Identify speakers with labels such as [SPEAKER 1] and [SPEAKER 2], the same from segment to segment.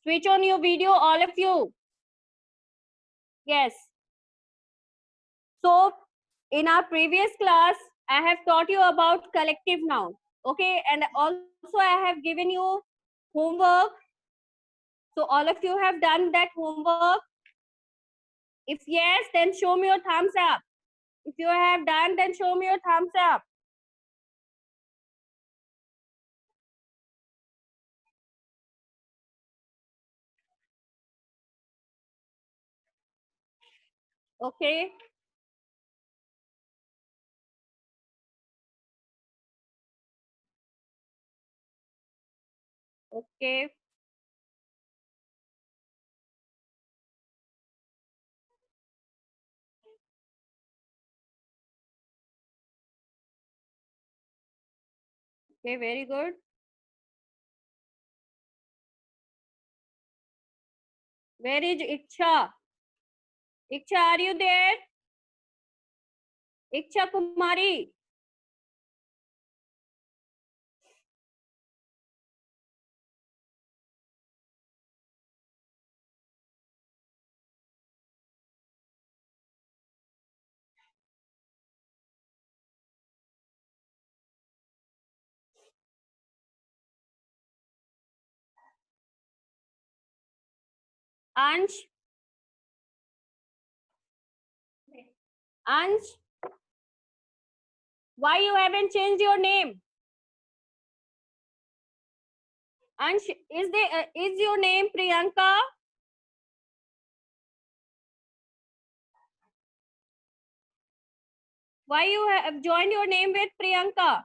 [SPEAKER 1] Switch on your video, all of you. Yes. So in our previous class, I have taught you about collective noun. Okay, and also I have given you homework. So all of you have done that homework. If yes, then show me your thumbs up. If you have done, then show me your thumbs up. Okay. Okay. Okay, very good. Where is Iksha? Iksha, are you there? Iksha Kumari. Ansh. Ansh. Why you haven't changed your name? Ansh, is your name Priyanka? Why you have joined your name with Priyanka?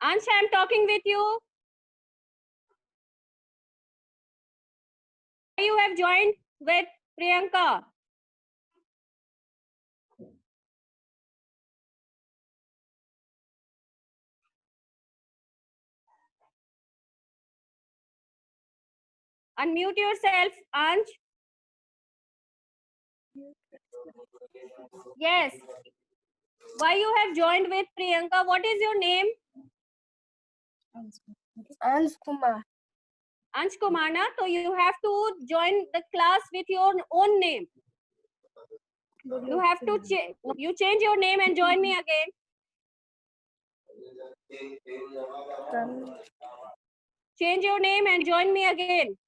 [SPEAKER 1] Ansh, I am talking with you. Why you have joined with Priyanka? Unmute yourself, Ansh. Yes. Why you have joined with Priyanka? What is your name?
[SPEAKER 2] Ansh Kumar.
[SPEAKER 1] Ansh Kumana. So you have to join the class with your own name. You have to change your name and join me again. Change your name and join me again.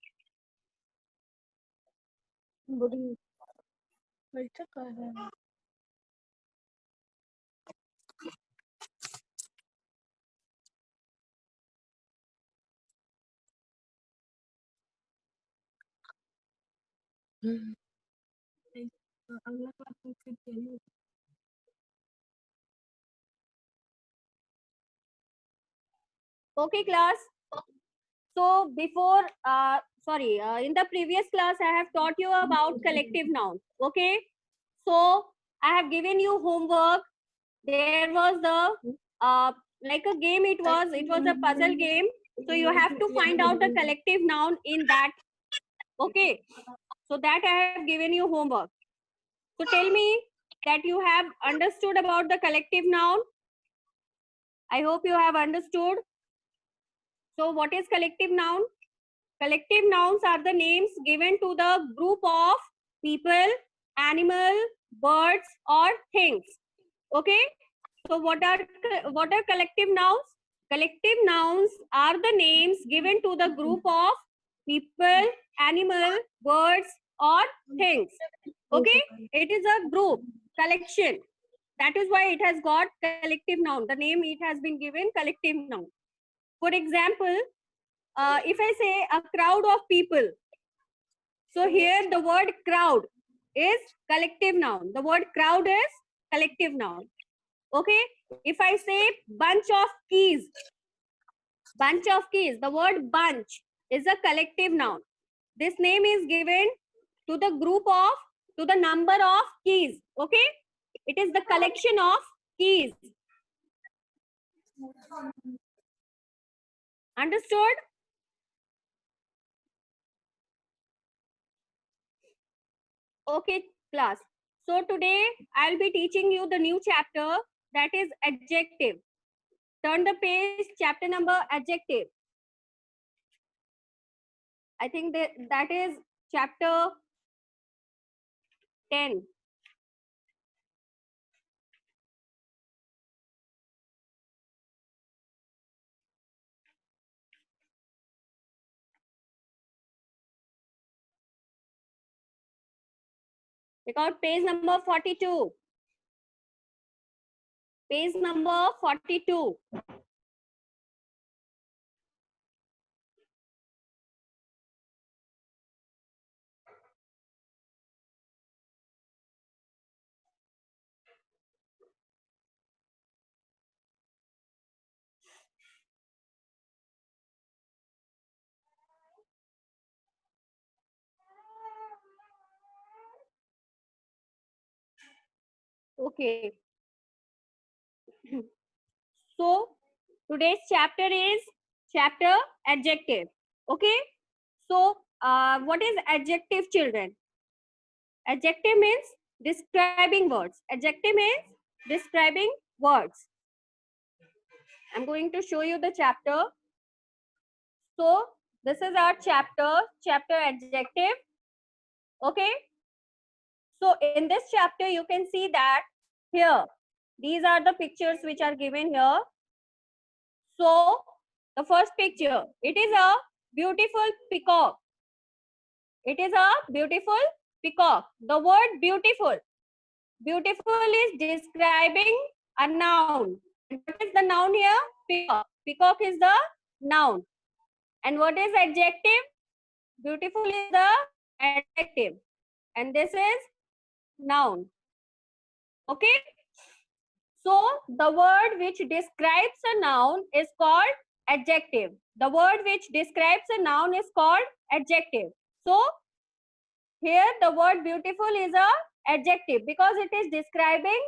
[SPEAKER 1] Okay, class. So before, in the previous class, I have taught you about collective nouns. Okay. So I have given you homework. There was the like a game. It was a puzzle game. So you have to find out the collective noun in that. Okay. So that I have given you homework. So tell me that you have understood about the collective noun. I hope you have understood. So what is collective noun? Collective nouns are the names given to the group of people, animal, birds, or things. Okay. So what are collective nouns? Collective nouns are the names given to the group of people, animal, birds, or things. Okay. It is a group collection. That is why it has got collective noun. The name it has been given collective noun. For example, if I say a crowd of people, so here the word crowd is collective noun. The word crowd is collective noun. Okay. If I say bunch of keys, the word bunch is a collective noun. This name is given to the to the number of keys. Okay. It is the collection of keys. Understood? Okay, class. So today I'll be teaching you the new chapter, that is adjective. Turn the page, chapter number adjective. I think that is chapter 10. Because page number 42. Page number 42. Okay. So today's chapter is chapter adjective. Okay. So what is adjective, children? Adjective means describing words. Adjective means describing words. I'm going to show you the chapter. So this is our chapter adjective. Okay. So in this chapter, you can see that here, these are the pictures which are given here. So the first picture, it is a beautiful peacock. It is a beautiful peacock. The word beautiful. Beautiful is describing a noun. What is the noun here? Peacock. Peacock is the noun. And what is adjective? Beautiful is the adjective. And this is noun. Okay. So the word which describes a noun is called adjective. The word which describes a noun is called adjective. So here the word beautiful is a adjective because it is describing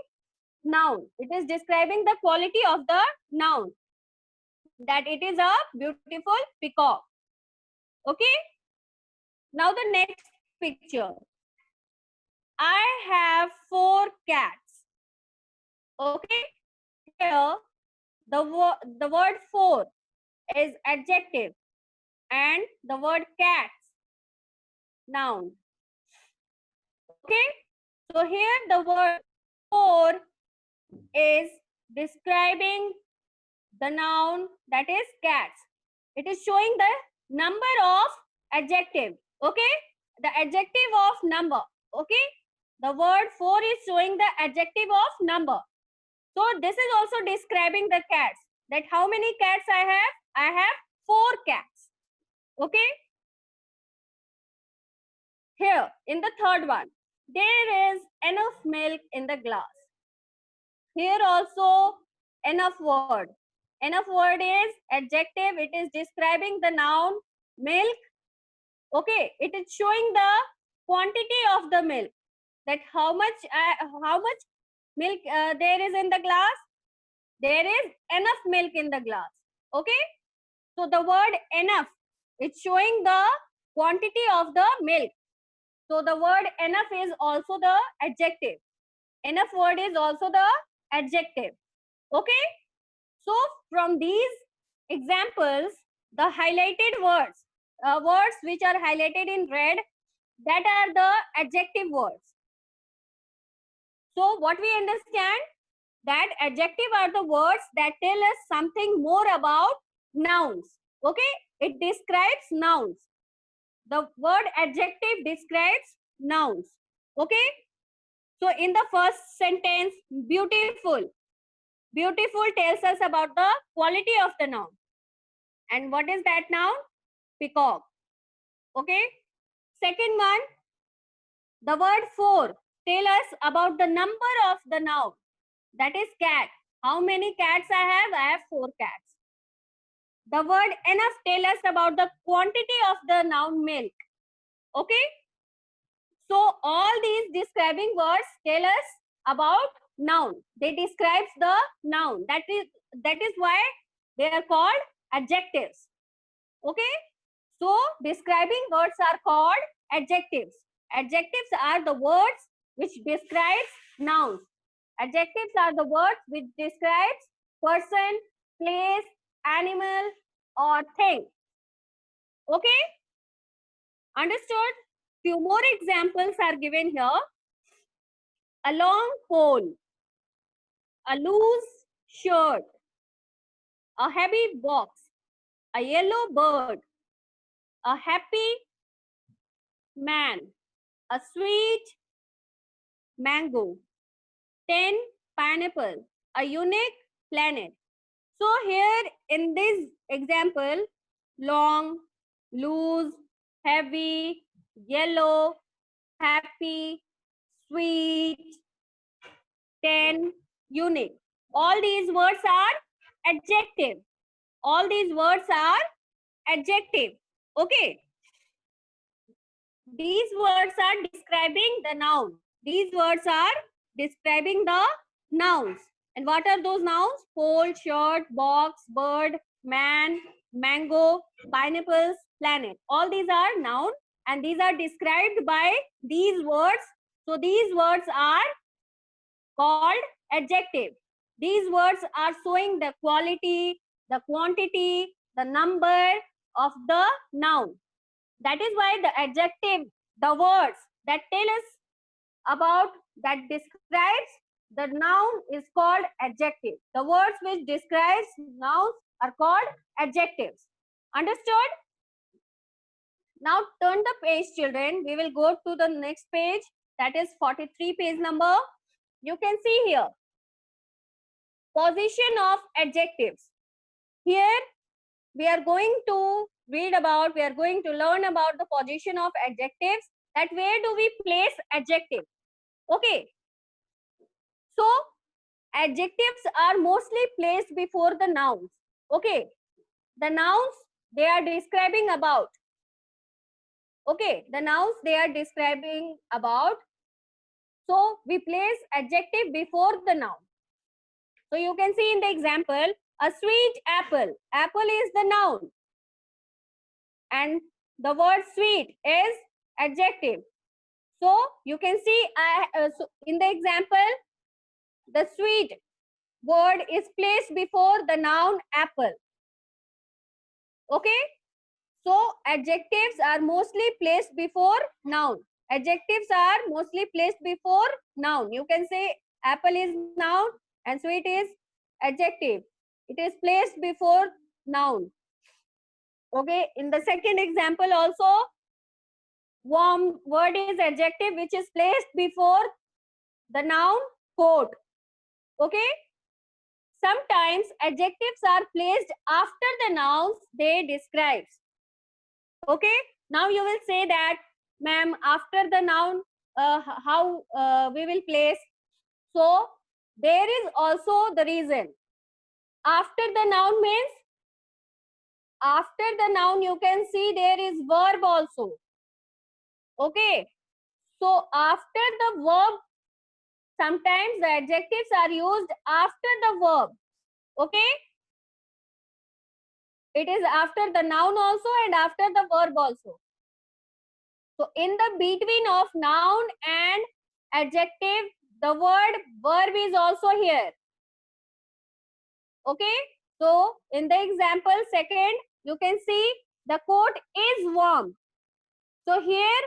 [SPEAKER 1] noun. It is describing the quality of the noun, that it is a beautiful peacock. Okay. Now the next picture. I have 4 cats. Okay. Here the word 4 is adjective and the word cats noun. Okay. So here the word 4 is describing the noun, that is cats. It is showing the number of adjective. Okay. The adjective of number. Okay. The word 4 is showing the adjective of number. So this is also describing the cats. That how many cats I have? I have 4 cats. Okay. Here in the third one, there is enough milk in the glass. Here also enough word. Enough word is adjective. It is describing the noun milk. Okay. It is showing the quantity of the milk. That how much milk there is in the glass. There is enough milk in the glass. Okay. So the word enough, it's showing the quantity of the milk. So the word enough is also the adjective. Enough word is also the adjective. Okay. So from these examples, the highlighted words, words which are highlighted in red, that are the adjective words. So what we understand, that adjective are the words that tell us something more about nouns. Okay. It describes nouns. The word adjective describes nouns. Okay. So in the first sentence, beautiful. Beautiful tells us about the quality of the noun. And what is that noun? Peacock. Okay. Second one, the word 4 tell us about the number of the noun. That is cat. How many cats I have? I have 4 cats. The word enough tell us about the quantity of the noun milk. Okay. So all these describing words tell us about noun. They describes the noun. That is why they are called adjectives. Okay. So describing words are called adjectives. Adjectives are the words which describes nouns. Adjectives are the words which describes person, place, animal, or thing. Okay? Understood? Few more examples are given here. A long pole, a loose shirt, a heavy box, a yellow bird, a happy man, a sweet mango, 10 pineapple, a unique planet. So here in this example, long, loose, heavy, yellow, happy, sweet, 10, unique. All these words are adjective. All these words are adjective. Okay. These words are describing the noun. These words are describing the nouns. And what are those nouns? Pole, shirt, box, bird, man, mango, pineapples, planet. All these are noun and these are described by these words. So these words are called adjective. These words are showing the quality, the quantity, the number of the noun. That is why the adjective, the words that tell us about, that describes the noun is called adjective. The words which describes nouns are called adjectives. Understood? Now turn the page, children. We will go to the next page, that is 43 page number. You can see here position of adjectives. Here we are going to read about, we are going to learn about the position of adjectives, that where do we place adjective. Okay. So adjectives are mostly placed before the nouns. Okay. The nouns, they are describing about. Okay. The nouns, they are describing about. So we place adjective before the noun. So you can see in the example, a sweet apple. Apple is the noun. And the word sweet is adjective. So you can see so in the example, the sweet word is placed before the noun apple. Okay. So adjectives are mostly placed before noun. Adjectives are mostly placed before noun. You can say apple is noun and sweet is adjective. It is placed before noun. Okay. In the second example also, warm word is adjective which is placed before the noun coat. Okay. Sometimes adjectives are placed after the nouns they describes. Okay. Now you will say that, ma'am, after the noun, how we will place. So there is also the reason. After the noun means, after the noun you can see there is verb also. Okay. So after the verb, sometimes the adjectives are used after the verb. Okay. It is after the noun also and after the verb also. So in the between of noun and adjective, the word verb is also here. Okay. So in the example second, you can see the coat is warm. So here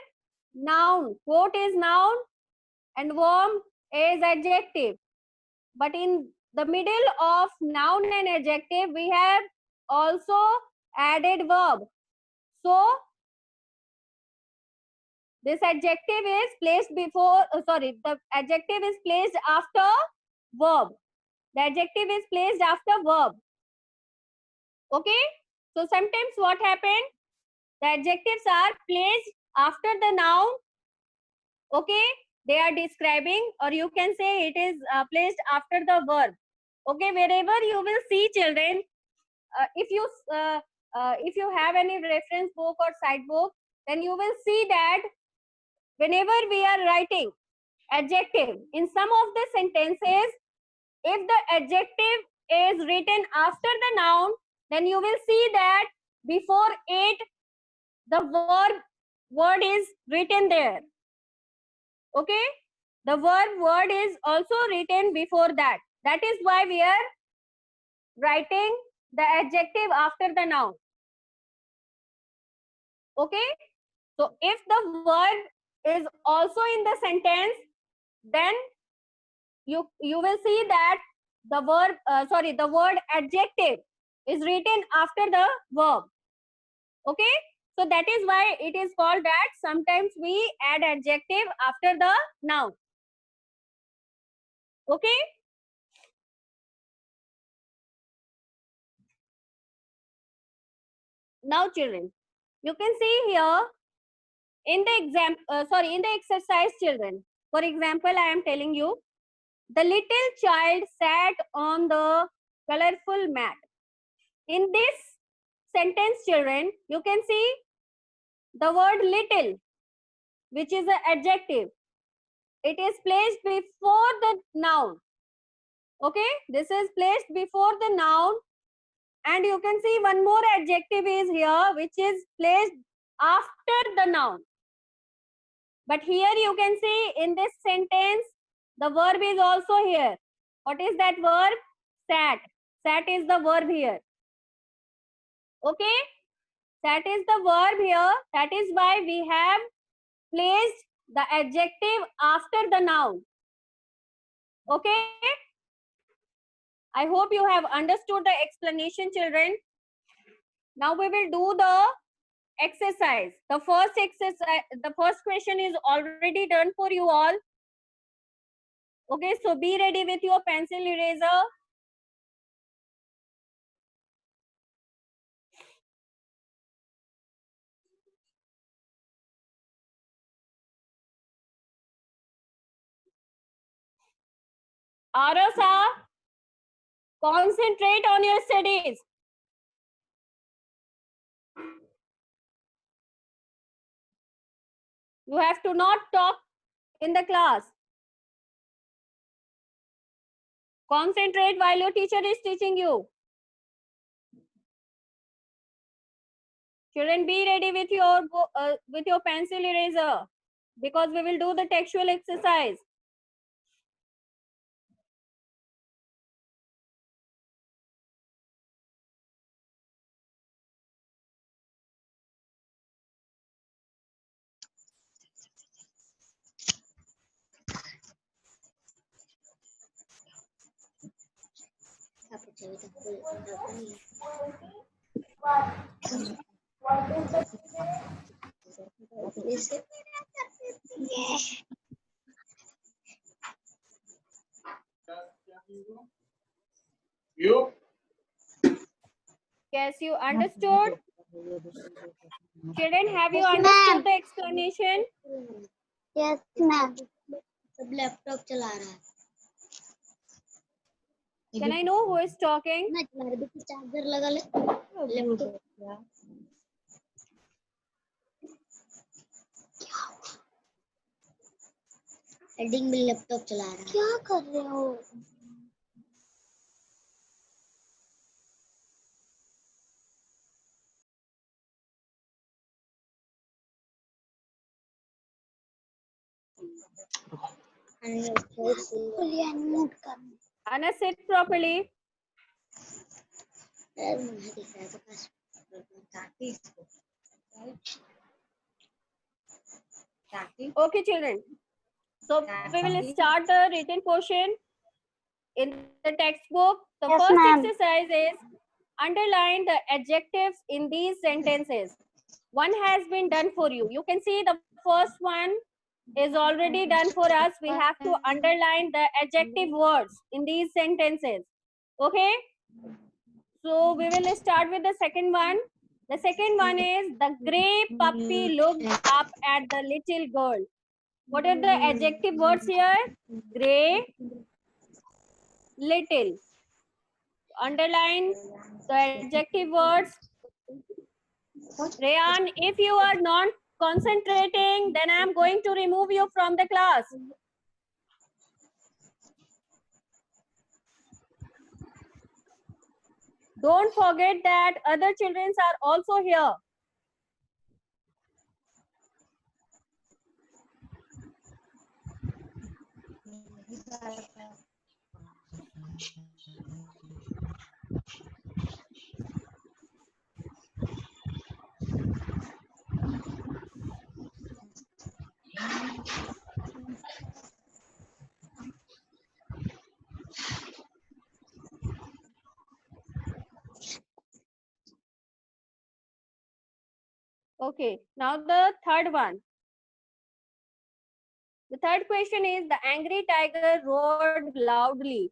[SPEAKER 1] noun, coat is noun and warm is adjective. But in the middle of noun and adjective, we have also added verb. So this adjective is placed before, the adjective is placed after verb. The adjective is placed after verb. Okay. So sometimes what happens? The adjectives are placed after the noun. Okay. They are describing, or you can say it is placed after the verb. Okay. Wherever you will see, children, if you have any reference book or side book, then you will see that whenever we are writing adjective in some of the sentences, if the adjective is written after the noun, then you will see that before it the word is written there. Okay, the word is also written before that. That is why we are writing the adjective after the noun. Okay, so if the word is also in the sentence, then you will see that the the word adjective is written after the verb. Okay, so that is why it is called that sometimes we add adjective after the noun. Okay, now children, you can see here in the in the exercise, children, for example, I am telling you, the little child sat on the colorful mat. In this sentence, children, you can see the word little, which is an adjective. It is placed before the noun. Okay, this is placed before the noun, and you can see one more adjective is here, which is placed after the noun. But here you can see in this sentence, the verb is also here. What is that verb? Sat. Sat is the verb here. Okay, sat is the verb here. That is why we have placed the adjective after the noun. Okay, I hope you have understood the explanation, children. Now we will do the exercise. The first exercise, the first question is already done for you all. Okay, so be ready with your pencil eraser. Arasa, concentrate on your studies. You have to not talk in the class. Concentrate while your teacher is teaching you. Children, be ready with your pencil eraser, because we will do the textual exercise. Yes, you understood? Children, have you understood the explanation?
[SPEAKER 2] Yes, ma'am. सब laptop चला रहा है.
[SPEAKER 1] Can I know who is talking?
[SPEAKER 2] मैं चला रहा हूँ, charger लगा ले. लैपटॉप हेडिंग में लैपटॉप चला रहा है. क्या कर रहे हो?
[SPEAKER 1] Anas, sit properly. Okay, children. So we will start the written portion in the textbook. The
[SPEAKER 2] Yes,
[SPEAKER 1] first
[SPEAKER 2] ma'am.
[SPEAKER 1] exercise is underline the adjectives in these sentences. One has been done for you. You can see the first one is already done for us. We have to underline the adjective words in these sentences. Okay? So we will start with the second one. The second one is the gray puppy looked up at the little girl. What are the adjective words here? Gray, little. Underline the adjective words. Rayan, if you are not concentrating, then I am going to remove you from the class. Don't forget that other children are also here. Okay, now the third one. The third question is the angry tiger roared loudly.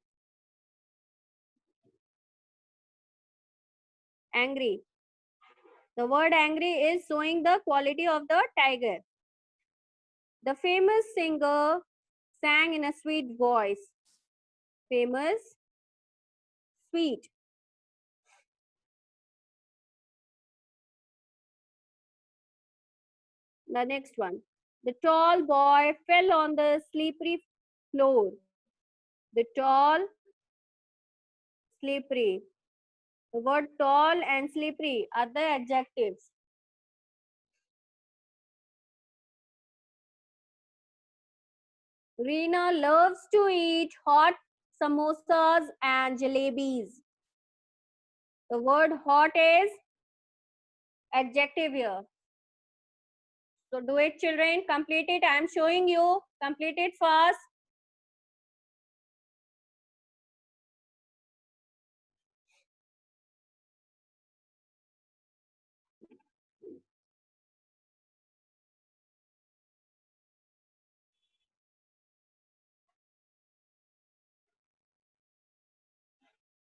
[SPEAKER 1] Angry. The word angry is showing the quality of the tiger. The famous singer sang in a sweet voice. Famous, sweet. The next one. The tall boy fell on the slippery floor. The tall, slippery. The word tall and slippery are the adjectives. Reena loves to eat hot samosas and jalebis. The word hot is adjective here. So do it, children. Complete it. I am showing you. Complete it fast.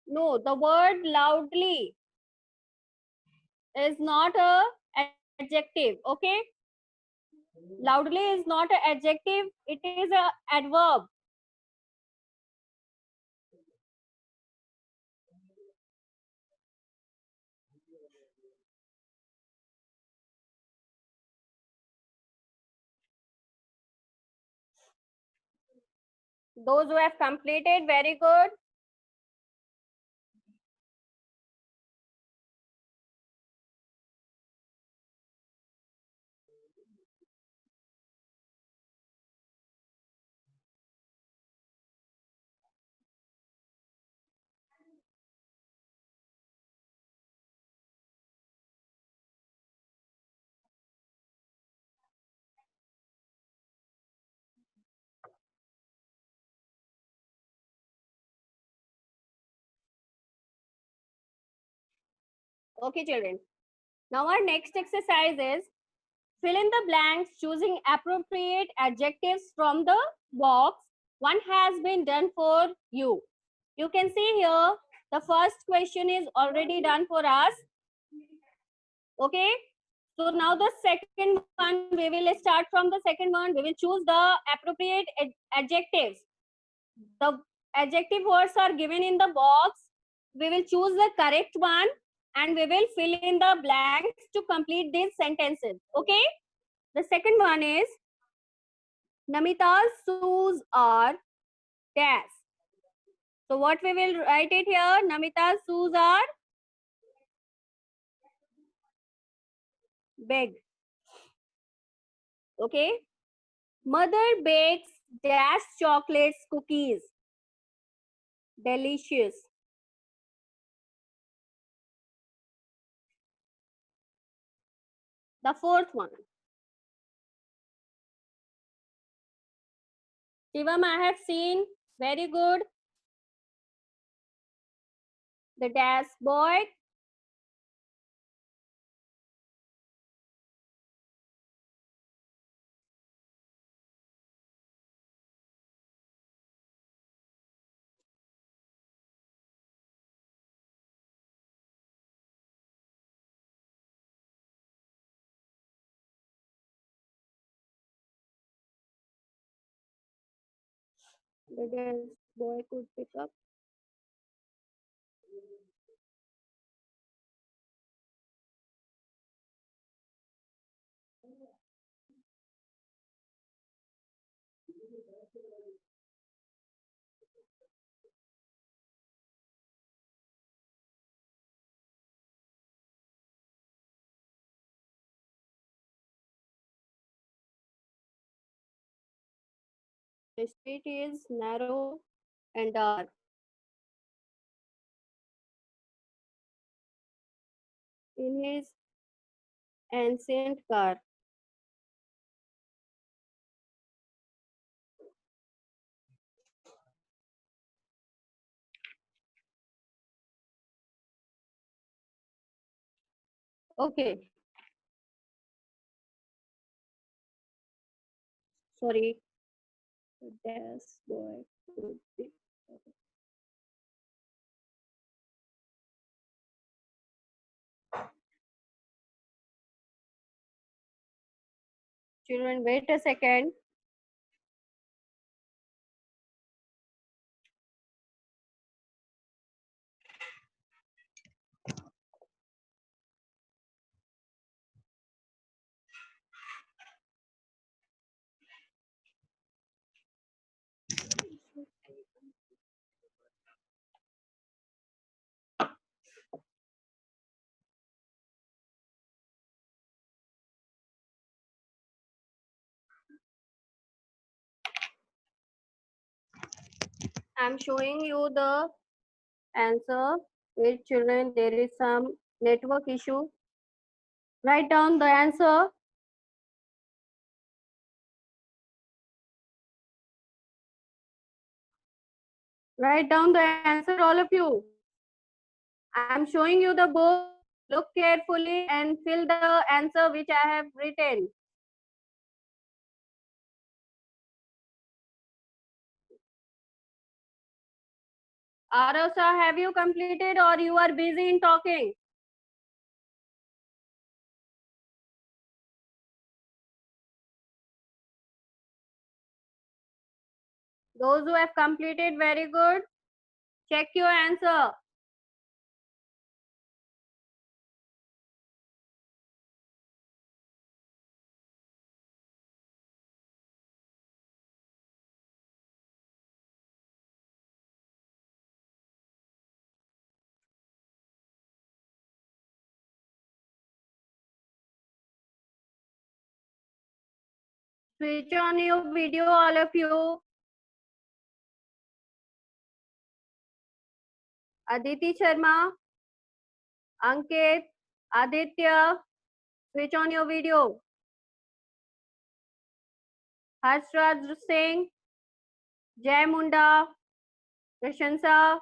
[SPEAKER 1] No, the word loudly is not a adjective. Okay. Loudly is not an adjective. It is a adverb. Those who have completed, very good. Okay, children. Now our next exercise is fill in the blanks choosing appropriate adjectives from the box. One has been done for you. You can see here the first question is already done for us. Okay. So now the second one, we will start from the second one. We will choose the appropriate adjectives. The adjective words are given in the box. We will choose the correct one and we will fill in the blanks to complete these sentences. Okay. The second one is Namita's shoes are dash. So what we will write it here? Namita's shoes are big. Okay. Mother bakes dash chocolates cookies. Delicious. The fourth one. Shivam, I have seen. Very good. The dash boy. The dash boy could pick up. The street is narrow and dark. In his ancient car. Okay. Sorry. Dash boy. Children, wait a second. I'm showing you the answer. Wait, children, there is some network issue. Write down the answer. Write down the answer, all of you. I'm showing you the book. Look carefully and fill the answer which I have written. Arosa, have you completed or you are busy in talking? Those who have completed, very good. Check your answer. Switch on your video, all of you. Aditi Sharma, Ankit, Aditya, switch on your video. Harshraj Singh, Jai Munda, Prashansa,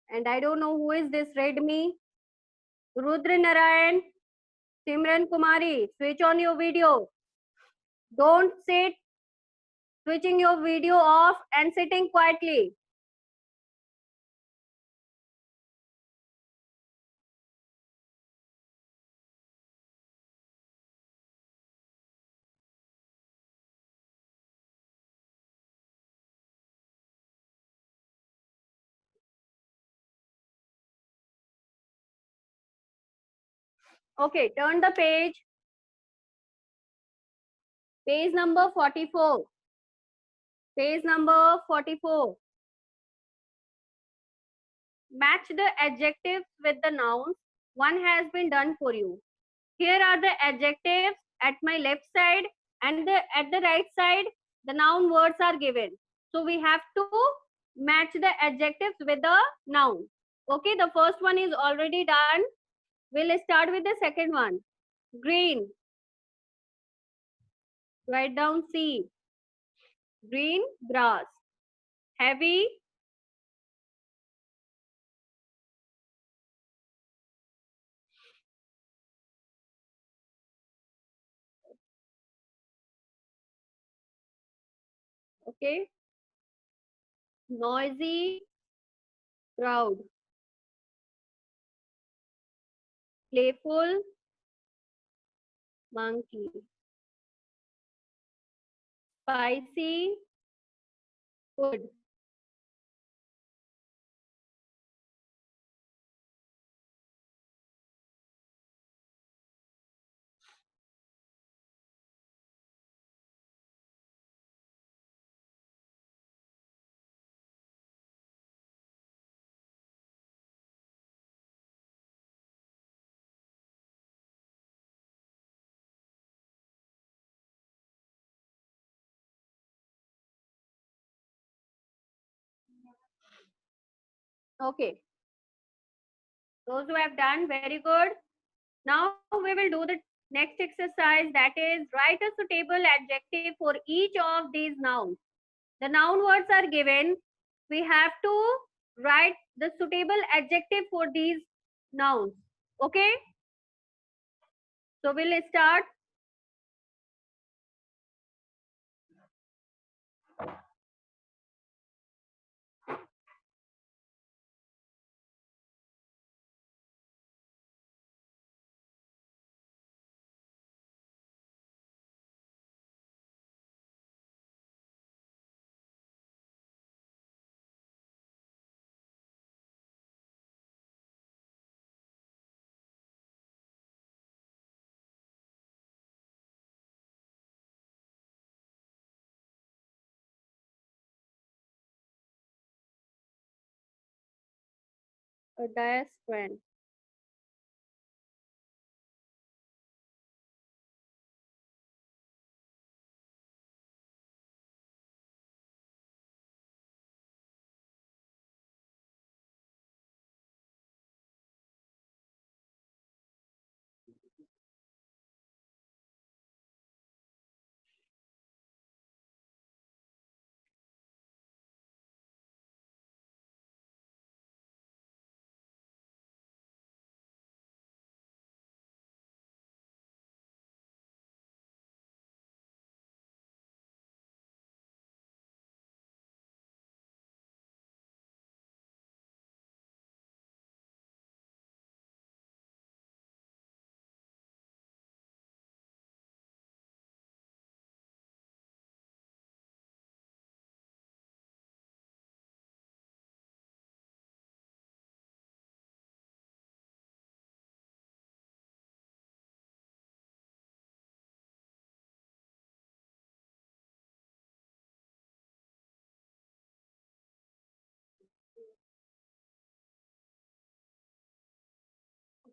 [SPEAKER 1] and I don't know who is this Redmi. Rudra Narayan, Simran Kumari, switch on your video. Don't sit switching your video off and sitting quietly. Okay, turn the page. Page number 44. Page number 44. Match the adjectives with the nouns. One has been done for you. Here are the adjectives at my left side, and at the right side, the noun words are given. So we have to match the adjectives with the noun. Okay, the first one is already done. We'll start with the second one. Green. Write down C. Green, grass. Heavy, okay. Noisy, crowd. Playful, monkey. Spicy, food. Okay. Those who have done, very good. Now we will do the next exercise, that is write a suitable adjective for each of these nouns. The noun words are given. We have to write the suitable adjective for these nouns. Okay? So we'll start. A dice friend.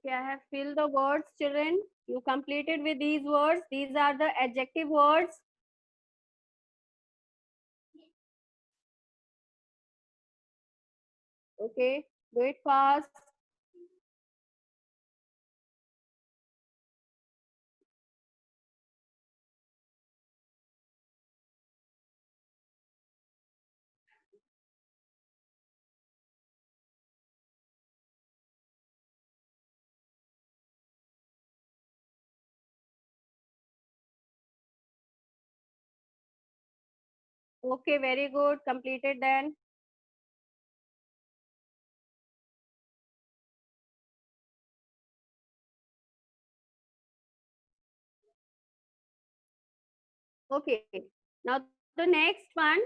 [SPEAKER 1] Okay, I have filled the words, children. You completed with these words. These are the adjective words. Okay, do it fast. Okay, very good. Completed then. Okay, now the next one.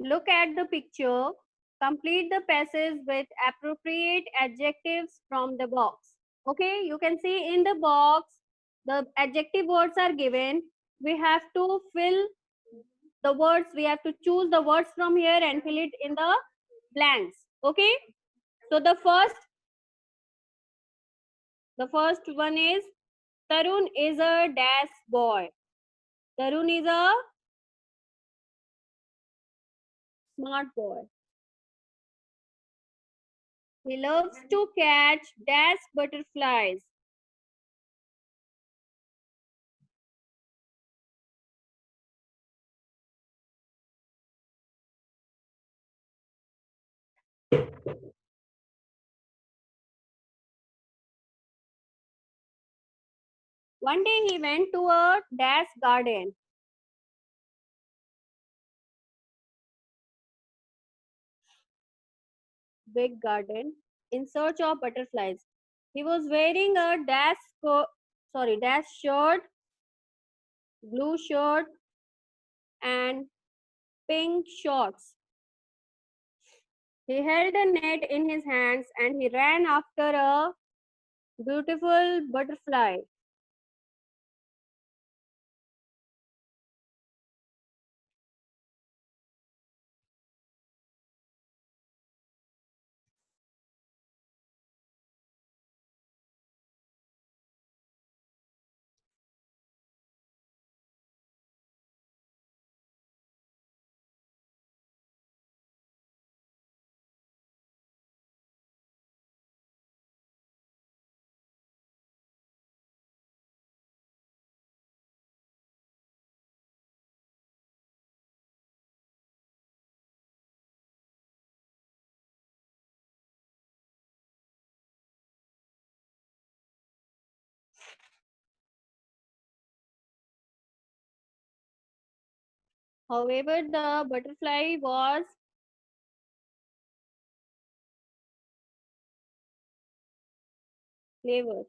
[SPEAKER 1] Look at the picture. Complete the passage with appropriate adjectives from the box. Okay, you can see in the box, the adjective words are given. We have to fill the words, we have to choose the words from here and fill it in the blanks. Okay, so the first one is Tarun is a dash boy. Tarun is a smart boy. He loves to catch dash butterflies. One day he went to a dash garden, big garden, in search of butterflies. He was wearing a dash shirt, blue shirt, and pink shorts. He held a net in his hands and he ran after a beautiful butterfly. However, the butterfly was clever.